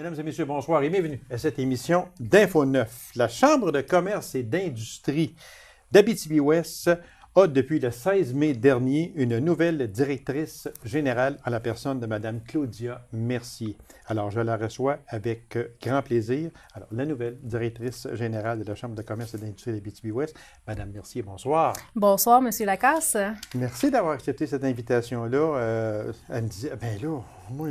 Mesdames et messieurs, bonsoir et bienvenue à cette émission d'Info 9. La Chambre de commerce et d'industrie d'Abitibi-Ouest a, depuis le 16 mai dernier, une nouvelle directrice générale en la personne de Mme Claudia Mercier. Alors, je la reçois avec grand plaisir. Alors, la nouvelle directrice générale de la Chambre de commerce et d'industrie d'Abitibi-Ouest, Mme Mercier, bonsoir. Bonsoir, M. Lacasse. Merci d'avoir accepté cette invitation-là. Elle me disait, ben là, moi,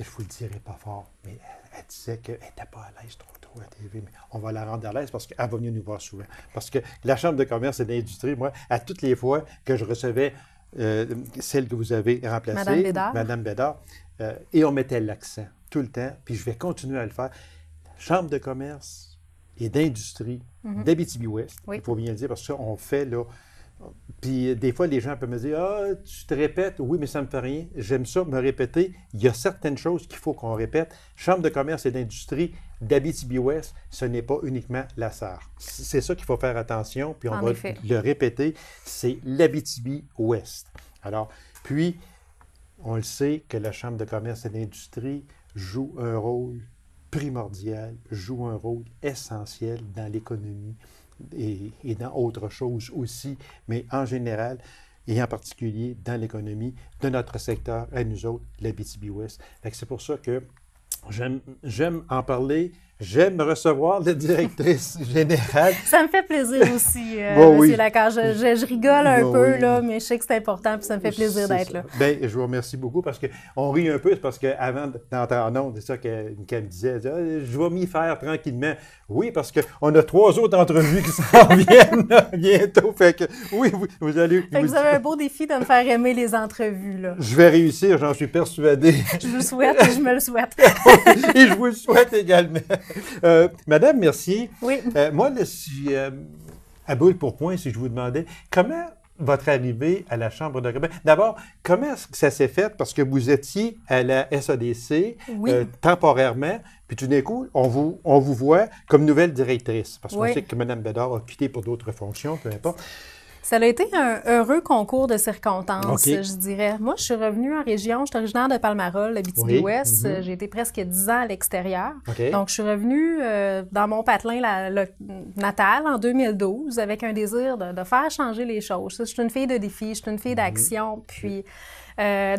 je vous le dirai pas fort, mais elle disait qu'elle n'était pas à l'aise trop à la TV, mais on va la rendre à l'aise parce qu'elle va venir nous voir souvent. Parce que la Chambre de commerce et d'industrie, moi, à toutes les fois que je recevais celle que vous avez remplacée, Mme Bédard, et on mettait l'accent tout le temps, puis je vais continuer à le faire. Chambre de commerce et d'industrie d'Abitibi-Ouest, il faut bien le dire, parce que ça, on fait là. Puis des fois, les gens peuvent me dire « Ah, tu te répètes. » Oui, mais ça ne me fait rien. J'aime ça, me répéter. Il y a certaines choses qu'il faut qu'on répète. Chambre de commerce et d'industrie d'Abitibi-Ouest, ce n'est pas uniquement la SAR. C'est ça qu'il faut faire attention, puis on va le répéter, c'est l'Abitibi-Ouest. Alors, puis, on le sait que la Chambre de commerce et d'industrie joue un rôle primordial, joue un rôle essentiel dans l'économie et dans autre chose aussi, mais en général et en particulier dans l'économie de notre secteur à nous autres, l'Abitibi-Ouest. C'est pour ça que j'aime en parler, j'aime recevoir la directrice générale. Ça me fait plaisir aussi, M. Lacasse. Je rigole un peu, là, mais je sais que c'est important et ça me fait plaisir d'être là. Bien, je vous remercie beaucoup parce qu'on rit un peu, c'est parce qu'avant d'entrer en ondes, c'est ça qu'elle me disait, je vais m'y faire tranquillement. Oui, parce qu'on a 3 autres entrevues qui s'en viennent bientôt. Fait que oui, vous allez... Vous avez un beau défi de me faire aimer les entrevues, là. Je vais réussir, j'en suis persuadé. Je vous le souhaite et je me le souhaite. Et je vous le souhaite également. Madame Mercier, oui. Moi, là, si, à bout pour point, si je vous demandais, comment votre arrivée à la Chambre de commerce... D'abord, comment ça s'est fait? Parce que vous étiez à la SADC temporairement, puis tout d'un coup, on vous voit comme nouvelle directrice. Parce qu'on sait que Mme Bédard a quitté pour d'autres fonctions, peu importe. Ça a été un heureux concours de circonstances, je dirais. Moi, je suis revenue en région, je suis originaire de Palmarol, Abitibi-Ouest. J'ai été presque 10 ans à l'extérieur. Donc, je suis revenue dans mon patelin natal en 2012 avec un désir de faire changer les choses. Je suis une fille de défi, je suis une fille d'action, puis...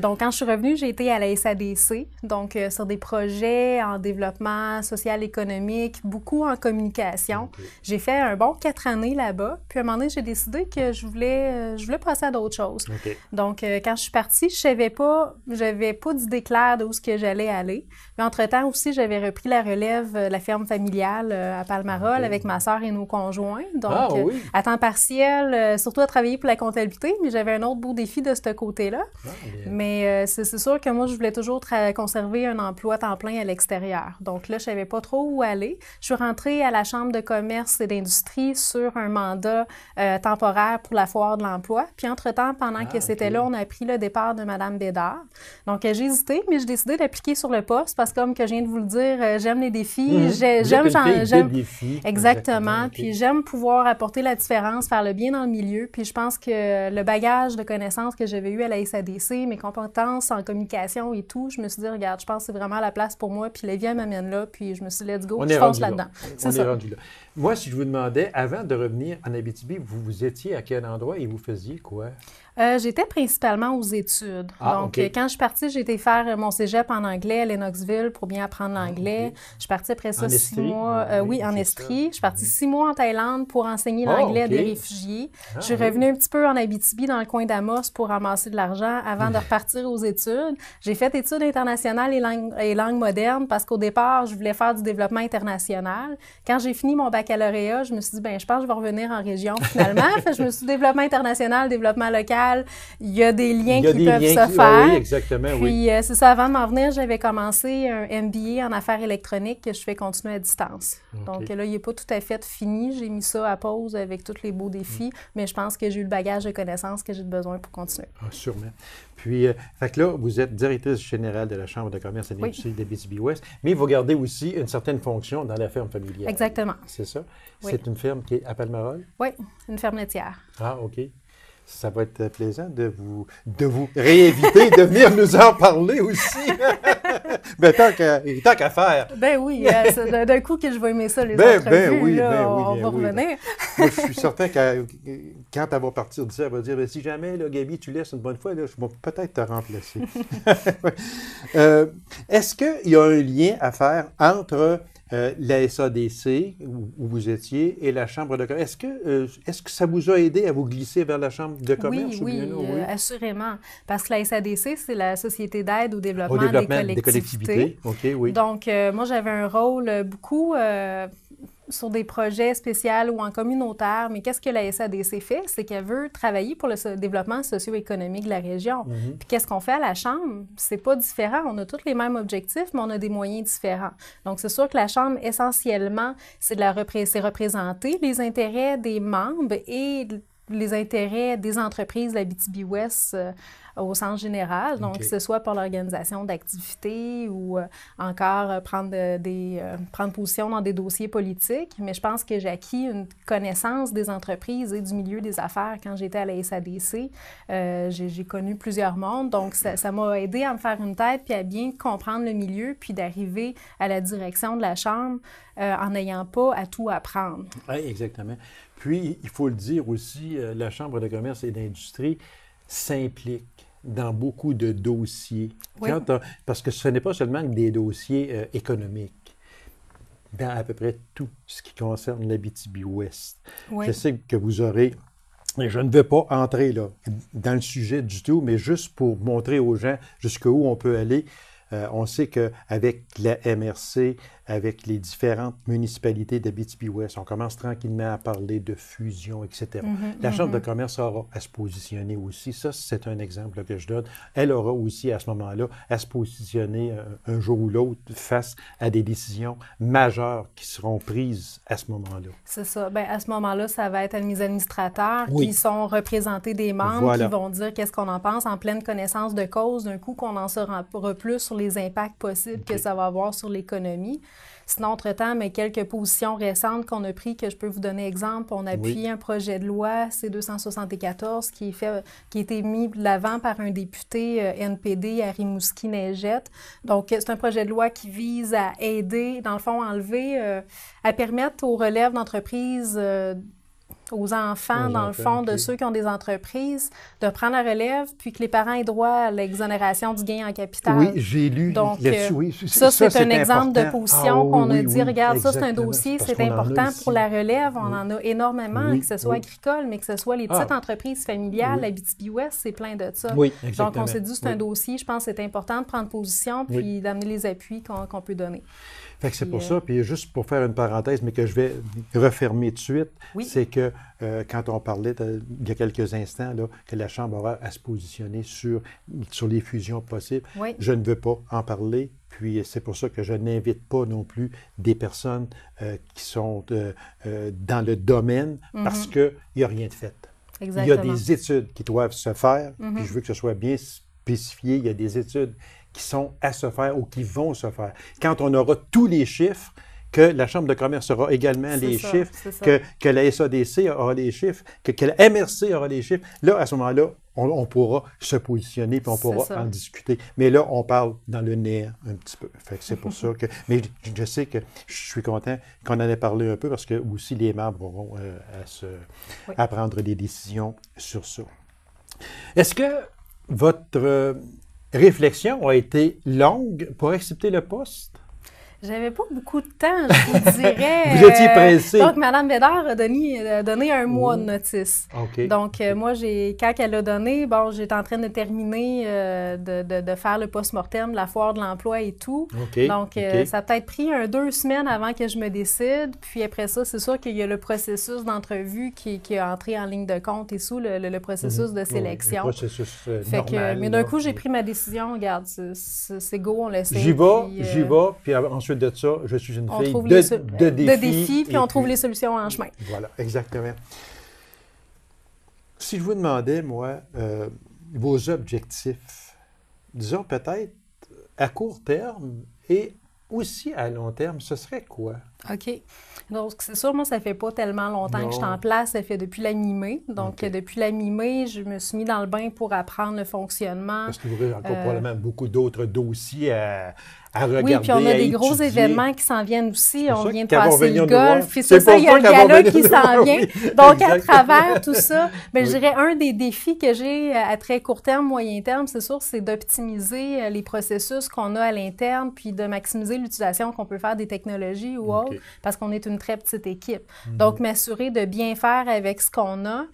donc, quand je suis revenue, j'ai été à la SADC, donc sur des projets en développement social-économique, beaucoup en communication. J'ai fait un bon 4 années là-bas, puis à un moment donné, j'ai décidé que je voulais passer à d'autres choses. Donc, quand je suis partie, j'avais pas d'idée claire de où ce que j'allais aller. Mais entre-temps aussi, j'avais repris la relève de la ferme familiale à Palmarol avec ma sœur et nos conjoints. Donc, à temps partiel, surtout à travailler pour la comptabilité, mais j'avais un autre beau défi de ce côté-là. Mais c'est sûr que moi, je voulais toujours conserver un emploi temps plein à l'extérieur. Donc là, je ne savais pas trop où aller. Je suis rentrée à la Chambre de commerce et d'industrie sur un mandat temporaire pour la foire de l'emploi. Puis entre-temps, pendant que c'était là, on a pris le départ de Mme Bédard. Donc j'ai hésité, mais j'ai décidé d'appliquer sur le poste parce que, comme que je viens de vous le dire, j'aime les défis. J'aime défis. Exactement. Puis j'aime pouvoir apporter la différence, faire le bien dans le milieu. Puis je pense que le bagage de connaissances que j'avais eu à la SADC, mes compétences en communication et tout, je me suis dit, regarde, je pense que c'est vraiment la place pour moi, puis la vie, elle m'amène là, puis je me suis dit, let's go, je fonce là-dedans. On est rendu là. Moi, si je vous demandais, avant de revenir en Abitibi, vous étiez à quel endroit et vous faisiez quoi? J'étais principalement aux études. Donc, quand je suis partie, j'ai été faire mon cégep en anglais à Lennoxville pour bien apprendre l'anglais. Je suis partie après ça 6 mois... en Estrie. Je suis partie 6 mois en Thaïlande pour enseigner l'anglais à des réfugiés. Je suis revenue un petit peu en Abitibi, dans le coin d'Amos, pour ramasser de l'argent avant de repartir aux études. J'ai fait études internationales et langues modernes parce qu'au départ, je voulais faire du développement international. Quand j'ai fini mon baccalauréat, je me suis dit, je pense que je vais revenir en région finalement. Je me suis dit, développement international, développement local. Il y a des liens qui peuvent se faire. Oui, exactement, Puis, c'est ça, avant de m'en venir, j'avais commencé un MBA en affaires électroniques que je fais continuer à distance. Donc là, il n'est pas tout à fait fini. J'ai mis ça à pause avec tous les beaux défis, mais je pense que j'ai eu le bagage de connaissances que j'ai besoin pour continuer. Sûrement. Puis, fait que là, vous êtes directrice générale de la Chambre de commerce et d'industrie d'Abitibi-Ouest, mais vous gardez aussi une certaine fonction dans la ferme familiale. Exactement. C'est ça? C'est une ferme qui est à Palmarol? Oui, une ferme laitière. Ah, OK. Ça va être plaisant de vous réinviter, de venir nous en parler aussi. Ben, tant qu'à faire. Ben oui, d'un coup que je vais aimer ça, les entrevues, on va revenir. Moi, je suis certain que quand elle va partir d'ici, elle va dire, si jamais, là, Gaby, tu laisses une bonne fois, là, je vais peut-être te remplacer. Est-ce qu'il y a un lien à faire entre la SADC, où vous étiez, et la Chambre de commerce? Est-ce que ça vous a aidé à vous glisser vers la Chambre de commerce? Oui, assurément. Parce que la SADC, c'est la Société d'aide au développement, des collectivités. OK, oui. Donc, moi, j'avais un rôle beaucoup sur des projets spéciaux ou en communautaire. Mais qu'est-ce que la SADC fait? C'est qu'elle veut travailler pour le développement socio-économique de la région. Puis qu'est-ce qu'on fait à la Chambre? C'est pas différent. On a tous les mêmes objectifs, mais on a des moyens différents. Donc, c'est sûr que la Chambre, essentiellement, c'est représenter les intérêts des membres et les intérêts des entreprises de l'Abitibi-Ouest au sens général, donc que ce soit pour l'organisation d'activités ou encore prendre position dans des dossiers politiques. Mais je pense que j'ai acquis une connaissance des entreprises et du milieu des affaires quand j'étais à la SADC. J'ai connu plusieurs mondes, donc ça m'a aidé à me faire une tête puis à bien comprendre le milieu puis d'arriver à la direction de la Chambre en n'ayant pas à tout apprendre. Oui, exactement. Puis, il faut le dire aussi, la Chambre de commerce et d'industrie s'implique dans beaucoup de dossiers. Oui. Parce que ce n'est pas seulement des dossiers économiques, dans à peu près tout ce qui concerne l'Abitibi-Ouest. Oui. Je sais que vous aurez... Et je ne veux pas entrer là, dans le sujet du tout, mais juste pour montrer aux gens jusqu'où on peut aller. On sait qu'avec la MRC, avec les différentes municipalités d'Abitibi-Ouest, on commence tranquillement à parler de fusion, etc. La Chambre de commerce aura à se positionner aussi. Ça, c'est un exemple que je donne. Elle aura aussi, à ce moment-là, à se positionner un jour ou l'autre face à des décisions majeures qui seront prises à ce moment-là. C'est ça. Bien, à ce moment-là, ça va être mes administrateurs qui sont représentés des membres qui vont dire qu'est-ce qu'on en pense en pleine connaissance de cause, d'un coup qu'on en saura plus sur les impacts possibles que ça va avoir sur l'économie. Sinon, entre-temps, mais quelques positions récentes qu'on a prises, que je peux vous donner exemple. On a appuyé un projet de loi C-274 qui a été mis de l'avant par un député NPD à Rimouski-Neigette. Donc, c'est un projet de loi qui vise à aider, dans le fond, à permettre aux relèves d'entreprises aux enfants, dans le fond, de ceux qui ont des entreprises, de prendre la relève, puis que les parents aient droit à l'exonération du gain en capital. Oui, j'ai lu là-dessus. Oui, ça, c'est un exemple de position qu'on a dit, regarde, ça, c'est un dossier, c'est important pour la relève, on en a énormément, que ce soit agricole, mais que ce soit les petites entreprises familiales, l'Abitibi-Ouest, c'est plein de ça. Oui, exactement. Donc, on s'est dit, c'est un dossier, je pense que c'est important de prendre position, puis d'amener les appuis qu'on peut donner. Fait que c'est pour ça, puis juste pour faire une parenthèse, mais que je vais refermer tout de suite, c'est que quand on parlait il y a quelques instants, là, que la Chambre aura à se positionner sur les fusions possibles, je ne veux pas en parler, puis c'est pour ça que je n'invite pas non plus des personnes qui sont dans le domaine, parce qu'il n'y a rien de fait. Exactement. Il y a des études qui doivent se faire, puis je veux que ce soit bien spécifié, il y a des études qui sont à se faire ou qui vont se faire. Quand on aura tous les chiffres, que la Chambre de commerce aura également les chiffres, que la SADC aura les chiffres, que la MRC aura les chiffres, là, à ce moment-là, on pourra se positionner puis on pourra en discuter. Mais là, on parle dans le néant un petit peu. Fait que c'est pour ça que... Mais je sais que je suis content qu'on en ait parlé un peu parce que aussi les membres auront à prendre des décisions sur ça. Est-ce que votre réflexion a été longue pour accepter le poste? J'avais pas beaucoup de temps, je vous dirais. Vous étiez pressée. Donc, Mme Bédard a donné un mois de notice. Okay. Donc, moi, quand elle a donné, j'étais en train de terminer de faire le post-mortem, la foire de l'emploi et tout. Donc, ça a peut-être pris 2 semaines avant que je me décide. Puis après ça, c'est sûr qu'il y a le processus d'entrevue qui est entré en ligne de compte et sous le processus de sélection. Le processus normal. Mais d'un coup, j'ai pris ma décision. Regarde, c'est go, on l'essaie. J'y vais, puis ensuite de ça, je suis une fille de défis. Puis on trouve les solutions en chemin. Voilà, exactement. Si je vous demandais, moi, vos objectifs, disons peut-être à court terme et aussi à long terme, ce serait quoi? OK. Donc, c'est sûr, moi, ça fait pas tellement longtemps que je suis en place. Ça fait depuis la mi-mai. Donc, depuis la mi-mai, je me suis mis dans le bain pour apprendre le fonctionnement. Parce que vous aurez encore probablement beaucoup d'autres dossiers à regarder, oui, puis on a des gros étudier. événements qui s'en viennent aussi. On vient de vont passer le golf. Puis c'est ça, il y a le gala qui s'en vient. Oui, donc, à travers tout ça, je dirais un des défis que j'ai à très court terme, moyen terme, c'est sûr, c'est d'optimiser les processus qu'on a à l'interne, puis de maximiser l'utilisation qu'on peut faire des technologies ou autres, parce qu'on est une très petite équipe. Donc, m'assurer de bien faire avec ce qu'on a.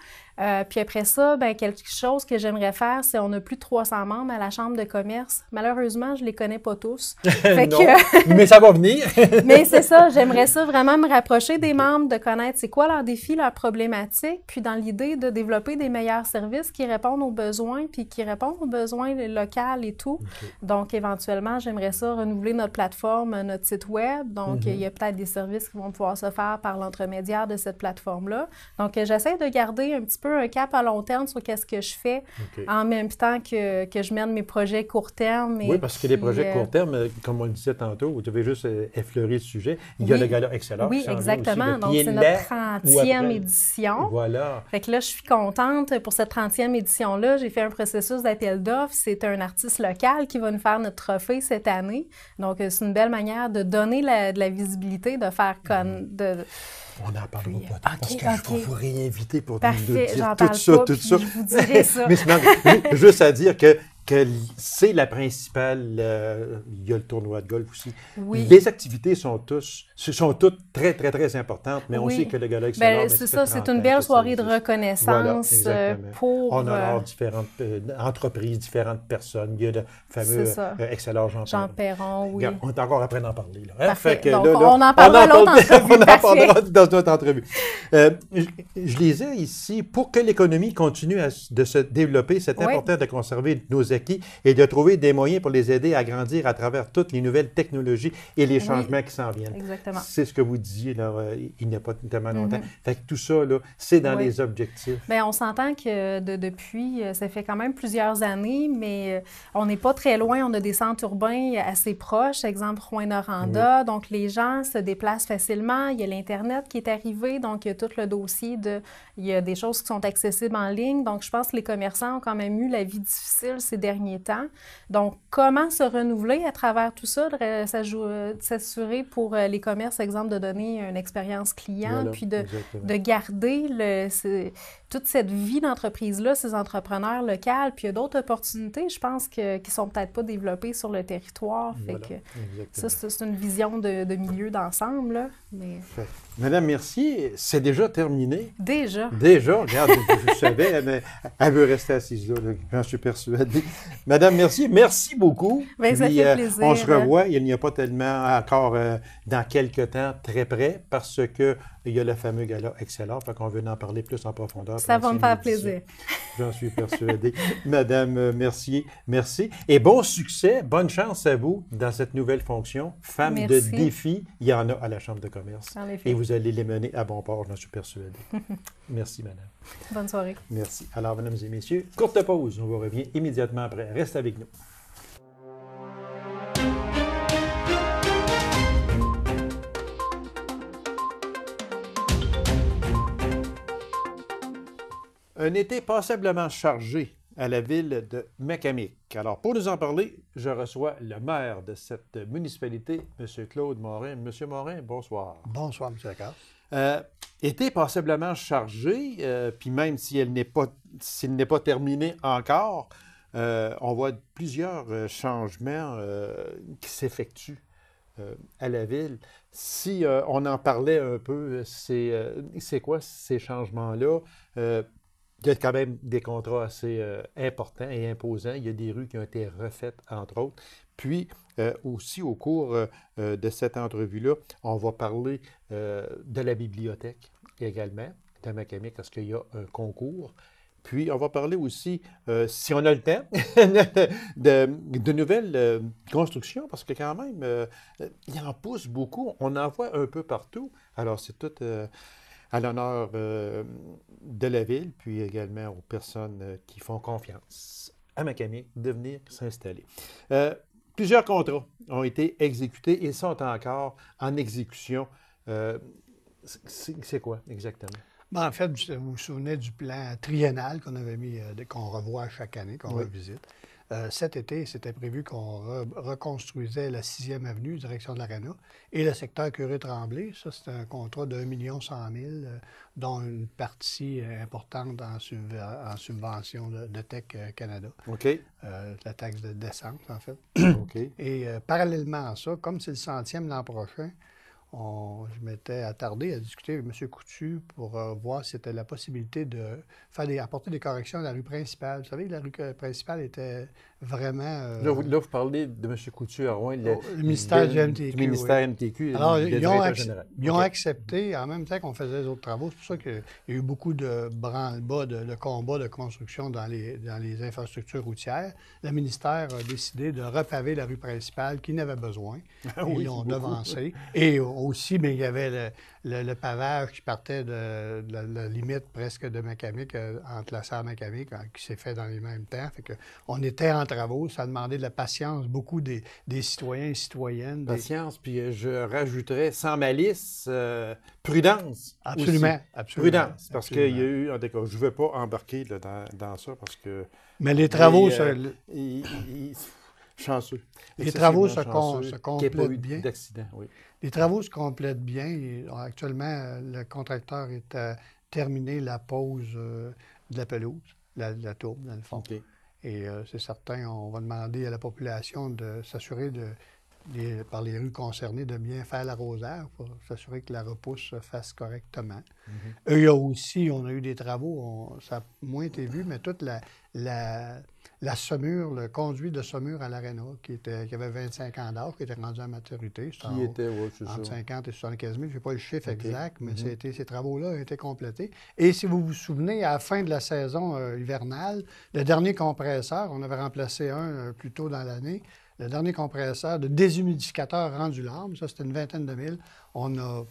Puis après ça, quelque chose que j'aimerais faire, c'est on a plus de 300 membres à la Chambre de commerce. Malheureusement, je les connais pas tous. Fait que, mais ça va venir. Mais c'est ça, j'aimerais ça vraiment me rapprocher des membres, de connaître c'est quoi leurs défis, leurs problématiques, puis dans l'idée de développer des meilleurs services qui répondent aux besoins, puis qui répondent aux besoins locaux et tout. Donc, éventuellement, j'aimerais ça renouveler notre plateforme, notre site web. Donc, il y a peut-être des services qui vont pouvoir se faire par l'entremédiaire de cette plateforme-là. Donc, j'essaie de garder un petit peu un cap à long terme sur qu'est-ce que je fais en même temps que je mène mes projets court terme. Oui, parce que les projets court terme, comme on le disait tantôt, vous devez juste effleurer le sujet. Il y a le gala Excellence. Oui, exactement. Donc, c'est notre 30e édition. Voilà. Fait que là, je suis contente. Pour cette 30e édition-là, j'ai fait un processus d'appel d'offres. C'est un artiste local qui va nous faire notre trophée cette année. Donc, c'est une belle manière de donner de la visibilité, de faire on n'en parlera pas parce que je vais vous réinviter pour Parfait, nous dire j'en tout parle ça, pas, tout ça. Je vous dirai ça. Mais juste à dire que c'est la principale, il y a le tournoi de golf aussi. Oui. Les activités sont toutes très, très, très importantes, mais on sait que le gala Excellence... c'est ça, c'est une belle soirée de reconnaissance pour... On honore différentes entreprises, différentes personnes. Il y a le fameux Excellence Jean Perron, oui. On est encore après d'en parler. Là, Parfait. Donc, on en parlera l'autre entrevue. On en parlera dans notre entrevue. Je lisais ici, pour que l'économie continue de se développer, c'est important de conserver nos acquis et de trouver des moyens pour les aider à grandir à travers toutes les nouvelles technologies et les changements qui s'en viennent. Exactement. C'est ce que vous disiez là, il n'y a pas tellement longtemps. Fait que tout ça, là, c'est dans les objectifs. Bien, on s'entend que depuis, ça fait quand même plusieurs années, mais on n'est pas très loin. On a des centres urbains assez proches, exemple Rouyn-Noranda. Donc, les gens se déplacent facilement. Il y a l'Internet qui est arrivé, donc il y a tout le dossier il y a des choses qui sont accessibles en ligne. Donc, je pense que les commerçants ont quand même eu la vie difficile ces derniers temps. Donc, comment se renouveler à travers tout ça, s'assurer pour les commerces, exemple, de donner une expérience client, puis de garder toute cette vie d'entreprise-là, ces entrepreneurs locaux, puis il y a d'autres opportunités, je pense, qui ne sont peut-être pas développées sur le territoire. Fait que ça, c'est une vision de milieu d'ensemble, là. Mais... Madame Mercier, c'est déjà terminé? Déjà, regarde, je savais, mais elle veut rester assise là, j'en suis persuadé. Madame Mercier, merci beaucoup. Bien, ça fait plaisir. On se revoit, il n'y a pas tellement encore dans quelques temps très près, parce que il y a le fameux gala Excellence, fait qu'on veut en parler plus en profondeur. Ça va me faire plaisir. J'en suis persuadé. Madame Mercier, merci. Et bon succès, bonne chance à vous dans cette nouvelle fonction. Femme de défi, il y en a à la Chambre de commerce. En effet. Et vous allez les mener à bon port, j'en suis persuadé. Merci, madame. Bonne soirée. Merci. Alors, mesdames et messieurs, courte pause. On vous revient immédiatement après. Reste avec nous. Un été passablement chargé à la ville de Macamic. Alors, pour nous en parler, je reçois le maire de cette municipalité, M. Claude Morin. M. Morin, bonsoir. Bonsoir, M. Lacasse. Été passablement chargé, puis même s'il n'est pas terminé encore, on voit plusieurs changements qui s'effectuent à la ville. Si on en parlait un peu, c'est quoi ces changements-là? Il y a quand même des contrats assez importants et imposants. Il y a des rues qui ont été refaites, entre autres. Puis, aussi, au cours de cette entrevue-là, on va parler de la bibliothèque également, de Macamic, parce qu'il y a un concours. Puis, on va parler aussi, si on a le temps, de nouvelles constructions, parce que quand même, il en pousse beaucoup. On en voit un peu partout. Alors, c'est tout... à l'honneur de la ville, puis également aux personnes qui font confiance à Macamic de venir s'installer. Plusieurs contrats ont été exécutés et sont encore en exécution C'est quoi exactement? En fait, vous vous souvenez du plan triennal qu'on avait mis, qu'on revoit chaque année, qu'on revisite. Cet été, c'était prévu qu'on reconstruisait la 6e avenue, direction de l'Arena, et le secteur Curie-Tremblay. Ça, c'est un contrat de 1 100 000, dont une partie importante en subvention de Tech Canada. OK. La taxe de d'essence, en fait. OK. Et parallèlement à ça, comme c'est le 100e l'an prochain, je m'étais attardé à discuter avec M. Coutu pour voir si c'était la possibilité de apporter des corrections à la rue principale. Vous savez, la rue principale était vraiment... Là, vous parlez de M. Coutu à Rouen, le ministère du MTQ. Du ministère MTQ. Alors, ils ont accepté, en même temps qu'on faisait les autres travaux. C'est pour ça qu'il y a eu beaucoup de branle-bas, de combats de construction dans les infrastructures routières. Le ministère a décidé de repaver la rue principale qui n'avait besoin. Ils l'ont devancé. Et aussi, bien, il y avait le pavage qui partait de la limite presque de Macamic, entre la serre Macamic, qui s'est fait dans les mêmes temps. Fait que on était en travaux, ça a demandé de la patience, beaucoup des citoyens et citoyennes. Patience, puis je rajouterais, sans malice, prudence. Absolument, aussi. absolument. Prudence, parce qu'il y a eu, en tout cas, je ne veux pas embarquer là, dans ça, parce que... Mais les travaux... chanceux. Les travaux se complètent bien. D'accident, oui. Les travaux se complètent bien. Et, actuellement, le contracteur est à terminer la pose de la pelouse, la tourbe, dans le fond. Okay. Et c'est certain, on va demander à la population de s'assurer par les rues concernées de bien faire l'arrosage pour s'assurer que la repousse se fasse correctement. Mm-hmm. Il y a aussi, on a eu des travaux, ça a moins été vu, mais toute la saumure, le conduit de saumure à l'Arena, qui avait 25 ans d'âge, qui était rendu à maturité. Qui était, oui, c'est entre ça. 50 et 75 000, je n'ai pas le chiffre exact, mais Mm-hmm. ces travaux-là ont été complétés. Et si vous vous souvenez, à la fin de la saison hivernale, le dernier compresseur, on avait remplacé un plus tôt dans l'année, le dernier compresseur de déshumidificateur rendu l'arbre, ça c'était une vingtaine de mille, on a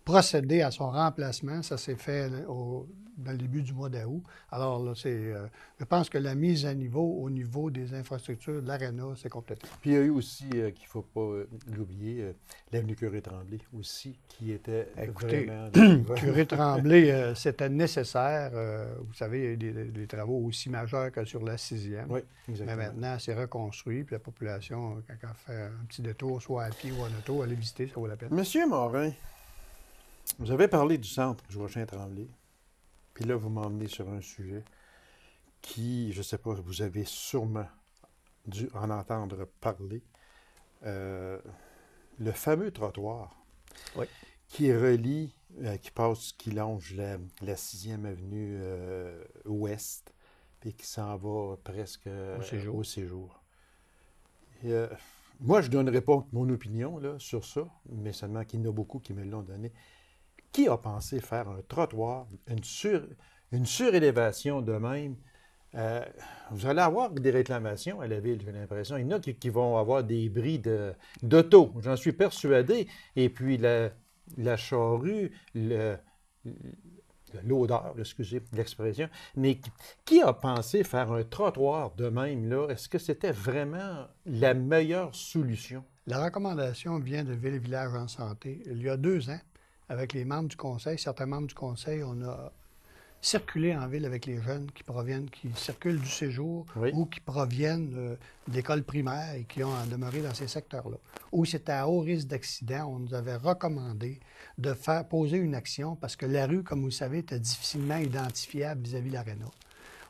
procédé à son remplacement. Ça s'est fait dans le début du mois d'août. Alors là, je pense que la mise à niveau au niveau des infrastructures de l'Arena, c'est complété. Puis il y a eu aussi, qu'il ne faut pas l'oublier, l'avenue Curie-Tremblay aussi, qui était vraiment... Curie-Tremblay, c'était nécessaire. Vous savez, il y a eu des travaux aussi majeurs que sur la 6e. Oui, exactement. Mais maintenant, c'est reconstruit, puis la population, quand elle fait un petit détour, soit à pied ou en auto, aller visiter, ça vaut la peine. Monsieur Morin, vous avez parlé du centre Joachim-Tremblay, puis là, vous m'emmenez sur un sujet qui, je ne sais pas, vous avez sûrement dû en entendre parler. Le fameux trottoir qui relie, qui longe la 6e avenue ouest, puis qui s'en va presque au séjour. Moi, je ne donnerai pas mon opinion là, sur ça, mais seulement qu'il y en a beaucoup qui me l'ont donné. Qui a pensé faire un trottoir, une surélévation de même? Vous allez avoir des réclamations à la ville, j'ai l'impression. Il y en a qui vont avoir des bris d'auto, j'en suis persuadé. Et puis la charrue, l'odeur, excusez l'expression. Mais qui a pensé faire un trottoir de même, là? Est-ce que c'était vraiment la meilleure solution? La recommandation vient de Ville et Village en Santé. Il y a 2 ans, avec les membres du conseil, certains membres du conseil, on a circulé en ville avec les jeunes qui circulent du séjour ou qui proviennent de l'école primaire et qui ont demeuré dans ces secteurs-là. Où c'était à haut risque d'accident, on nous avait recommandé de faire poser une action parce que la rue, comme vous le savez, était difficilement identifiable vis-à-vis de l'Arena.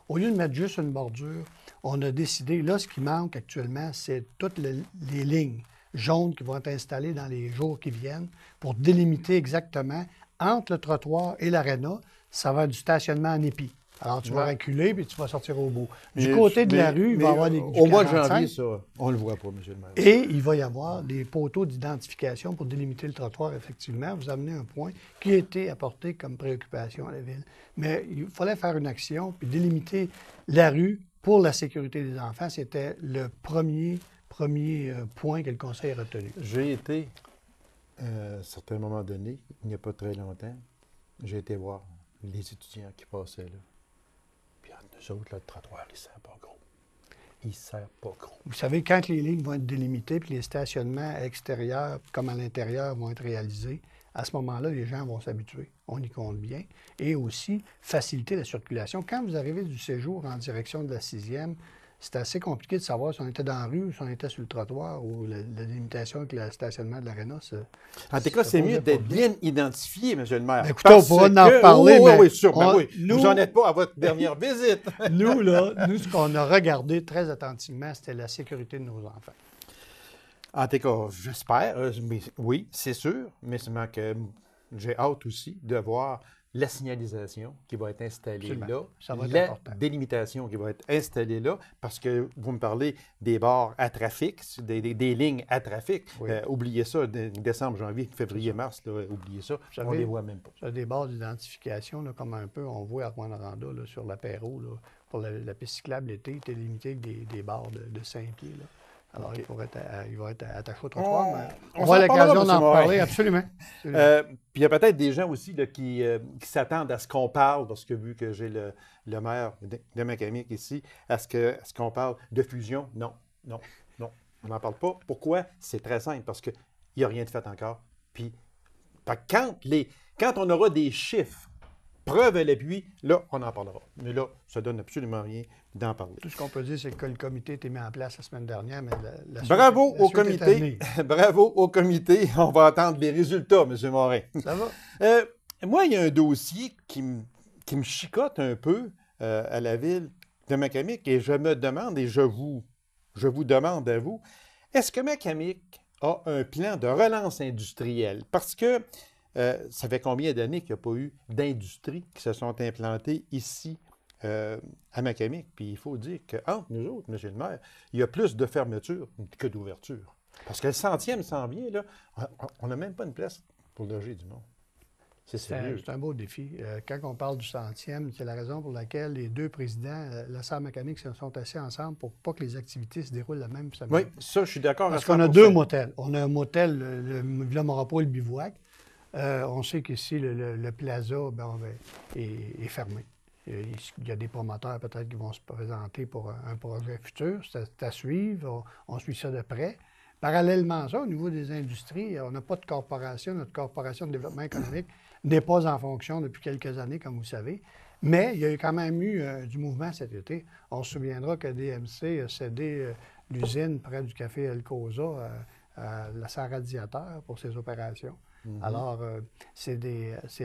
Au lieu de mettre juste une bordure, on a décidé, là, ce qui manque actuellement, c'est toutes les lignes jaunes qui vont être installées dans les jours qui viennent pour délimiter exactement entre le trottoir et l'Arena. Ça va être du stationnement en épi. Alors, tu vas reculer puis tu vas sortir au bout. Du côté de la rue, il va y avoir au mois de janvier, ça, on ne le voit pas, M. le maire. Et il va y avoir des poteaux d'identification pour délimiter le trottoir, effectivement. Vous amenez un point qui a été apporté comme préoccupation à la ville. Mais il fallait faire une action puis délimiter la rue pour la sécurité des enfants. C'était le premier point que le conseil a retenu. J'ai été, à un certain moment donné, il n'y a pas très longtemps, j'ai été voir les étudiants qui passaient là. Puis entre nous autres, là, le trottoir, il ne sent pas gros. il ne sert pas gros. Vous savez, quand les lignes vont être délimitées puis les stationnements extérieurs comme à l'intérieur vont être réalisés, à ce moment-là, les gens vont s'habituer. On y compte bien. Et aussi, faciliter la circulation. Quand vous arrivez du séjour en direction de la 6e, c'est assez compliqué de savoir si on était dans la rue ou si on était sur le trottoir ou la délimitation avec le stationnement de l'aréna. En tout cas, c'est mieux d'être bien identifié, M. le maire. Ben, écoutez, on pourra en reparler, mais oui, sûr. Oui. Vous n'en êtes pas à votre dernière visite. Nous, ce qu'on a regardé très attentivement, c'était la sécurité de nos enfants. En tout cas, j'espère. Mais oui, c'est sûr. Mais seulement que j'ai hâte aussi de voir la signalisation qui va être installée là, ça va être la important. délimitation qui va être installée là, parce que vous me parlez des barres à trafic, des lignes à trafic. Oui. Oubliez ça, décembre, janvier, février, mars, là, oubliez ça, on ne les voit même pas. Ça a des barres d'identification, comme un peu, on voit à Rwanda, sur l'apéro, pour la piste cyclable l'été, il était limité avec des barres de 5 pieds. Là. Alors, okay. il va être attaché au trottoir, mais on va avoir l'occasion d'en parler, absolument. Puis il y a peut-être des gens aussi là, qui s'attendent à ce qu'on parle, parce que vu que j'ai le maire de Macamic ici, à ce qu'on parle de fusion. Non, on n'en parle pas. Pourquoi? C'est très simple, parce qu'il n'y a rien de fait encore. Puis, quand on aura des chiffres, preuve à l'appui, là, on en parlera. Mais là, ça ne donne absolument rien d'en parler. Tout ce qu'on peut dire, c'est que le comité a été mis en place la semaine dernière, mais Bravo au comité. Bravo au comité. On va attendre les résultats, M. Morin. Ça va? Moi, il y a un dossier qui me chicote un peu à la ville de Macamic et je me demande, et je vous demande à vous, est-ce que Macamic a un plan de relance industrielle? Parce que ça fait combien d'années qu'il n'y a pas eu d'industries qui se sont implantées ici à Macamic? Puis il faut dire qu'entre nous autres, M. le maire, il y a plus de fermetures que d'ouvertures. Parce que le 100e s'en vient, là, on n'a même pas une place pour loger du monde. C'est sérieux. C'est un beau défi. Quand on parle du 100e, c'est la raison pour laquelle les deux présidents, la SAR Macamic, se sont assis ensemble pour pas que les activités se déroulent la même semaine. Oui, ça, je suis d'accord. Parce qu'on a deux motels. On a un motel, le Villa Maurepas et le Bivouac. On sait qu'ici, le plaza est fermé. Il y a des promoteurs peut-être qui vont se présenter pour un projet futur. C'est à suivre. On suit ça de près. Parallèlement à ça, au niveau des industries, on n'a pas de corporation. Notre corporation de développement économique n'est pas en fonction depuis quelques années, comme vous savez. Mais il y a quand même eu du mouvement cet été. On se souviendra que DMC a cédé l'usine près du café El Cosa à la SAR Radiateur pour ses opérations. Mm-hmm. Alors, c'est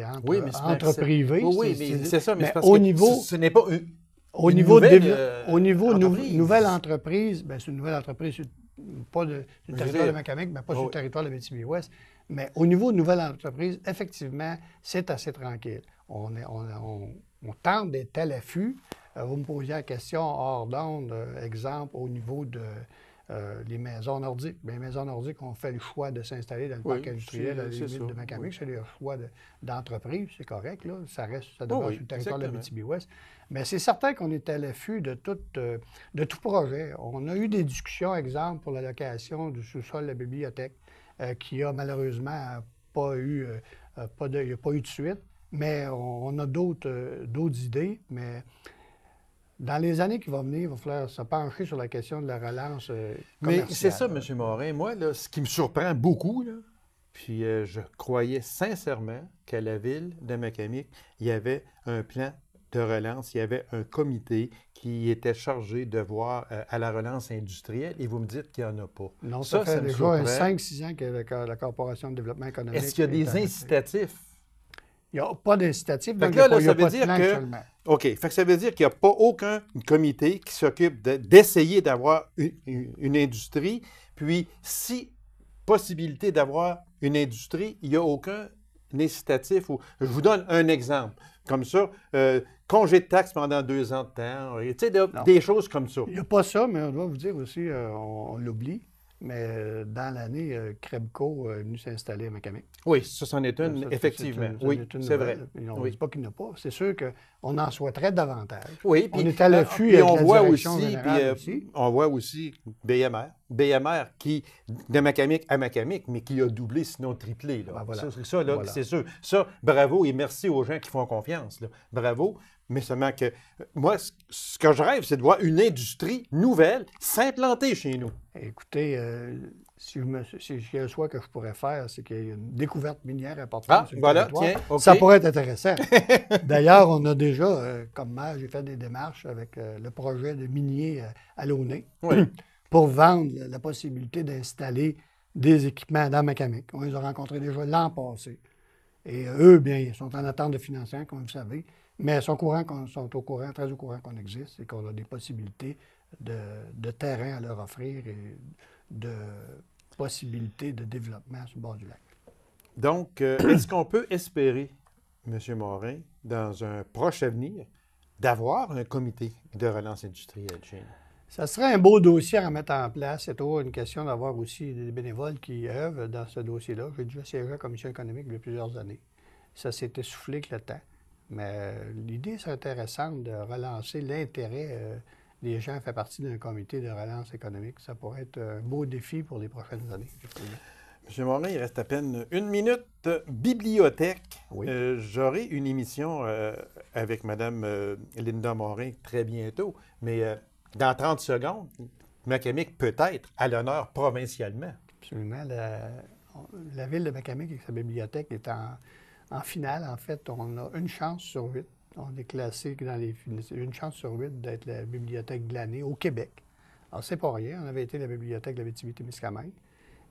entre privés. Oui, mais c'est ça. Mais c'est parce que ce n'est pas au niveau nouvelle entreprise, bien, c'est une nouvelle entreprise, pas sur le territoire de Macamic, mais pas sur le territoire de Abitibi-Ouest. Mais au niveau de nouvelle entreprise, effectivement, c'est assez tranquille. On tente d'être à l'affût. Vous me posiez la question hors d'onde, exemple, au niveau de les maisons nordiques. Bien, les maisons nordiques ont fait le choix de s'installer dans le parc industriel à la limite de Macamic. C'est leur choix d'entreprise, c'est correct, là. Ça demeure sur le territoire de l'Abitibi-Ouest. Mais c'est certain qu'on est à l'affût de tout projet. On a eu des discussions, exemple, pour la location du sous-sol de la bibliothèque, qui a malheureusement pas eu, il n'y a pas eu de suite. Mais on a d'autres idées. Mais dans les années qui vont venir, il va falloir se pencher sur la question de la relance commerciale. Mais c'est ça, M. Morin. Moi, là, ce qui me surprend beaucoup, là, puis je croyais sincèrement qu'à la ville de Macamic, il y avait un plan de relance, il y avait un comité qui était chargé de voir à la relance industrielle, et vous me dites qu'il n'y en a pas. Non, ça fait déjà 5-6 ans que la Corporation de développement économique... Est-ce qu'il y a des incitatifs? Il n'y a pas d'incitatif, donc il n'y a pas de plan actuellement. OK. Fait que ça veut dire qu'il n'y a pas aucun comité qui s'occupe d'essayer d'avoir une industrie. Puis, si possibilité d'avoir une industrie, il n'y a aucun incitatif. Je vous donne un exemple. Comme ça, congé de taxes pendant 2 ans de temps. Tu sais, des choses comme ça. Il n'y a pas ça, mais on doit vous dire aussi, on l'oublie. Mais dans l'année, Krebco est venu s'installer à Macamic. Oui, ça, c'en est une, effectivement. Oui, c'est vrai. On ne dit pas qu'il n'y en a pas. C'est sûr qu'on en souhaiterait davantage. Oui, on est à l'affût avec la direction générale aussi. On voit aussi BMR qui, de Macamic à Macamic, mais qui a doublé, sinon triplé. Là. Ben voilà. C'est sûr. Ça, bravo et merci aux gens qui font confiance. Là. Bravo, mais seulement que moi, ce que je rêve, c'est de voir une industrie nouvelle s'implanter chez nous. Écoutez, si j'ai un choix que je pourrais faire, c'est qu'il y ait une découverte minière importante sur le territoire. Tiens, okay. Ça pourrait être intéressant. D'ailleurs, on a déjà, comme maire, j'ai fait des démarches avec le projet de minier à Launay pour vendre la possibilité d'installer des équipements dans Macamic. On les a rencontrés déjà l'an passé. Et eux, bien, ils sont en attente de financement, comme vous savez, mais ils sont très au courant qu'on existe et qu'on a des possibilités de terrain à leur offrir et de possibilités de développement sur le bord du lac. Donc, est-ce qu'on peut espérer, M. Morin, dans un proche avenir, d'avoir un comité de relance industrielle chez nous? Ça serait un beau dossier à mettre en place. C'est toujours une question d'avoir aussi des bénévoles qui œuvrent dans ce dossier-là. J'ai déjà siégé à la commission économique depuis plusieurs années. Ça s'est essoufflé avec le temps. Mais l'idée, c'est intéressante de relancer l'intérêt des gens à faire partie d'un comité de relance économique. Ça pourrait être un beau défi pour les prochaines années. M. Morin, il reste à peine une minute. Bibliothèque. Oui. J'aurai une émission avec Mme Linda Morin très bientôt, mais dans 30 secondes, Macamic peut-être à l'honneur provincialement. Absolument. La ville de Macamic avec sa bibliothèque est en finale. En fait, on a une chance sur 8. On est classé dans une chance sur 8 d'être la bibliothèque de l'année au Québec. Alors, c'est pas rien. On avait été la bibliothèque de la Abitibi-Témiscamingue,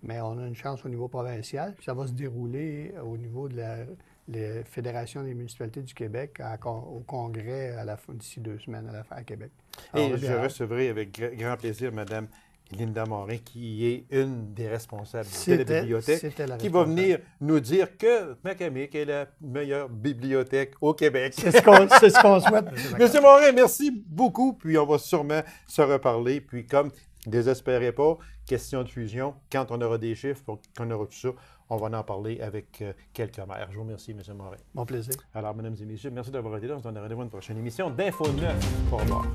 mais on a une chance au niveau provincial. Puis ça va se dérouler au niveau de la Fédération des municipalités du Québec au congrès d'ici 2 semaines à Québec. Alors, et je recevrai avec grand plaisir Mme Linda Morin, qui est une des responsables de la bibliothèque, qui va venir nous dire que Macamic est la meilleure bibliothèque au Québec. C'est ce qu'on souhaite. Monsieur Morin, merci beaucoup. Puis on va sûrement se reparler. Puis comme, désespérez pas, question de fusion, quand on aura des chiffres, quand on aura tout ça, on va en parler avec quelques maires. Je vous remercie, M. Morin. Mon plaisir. Alors, mesdames et messieurs, merci d'avoir été là. On se donne rendez-vous à une prochaine émission d'Info 9. Au revoir.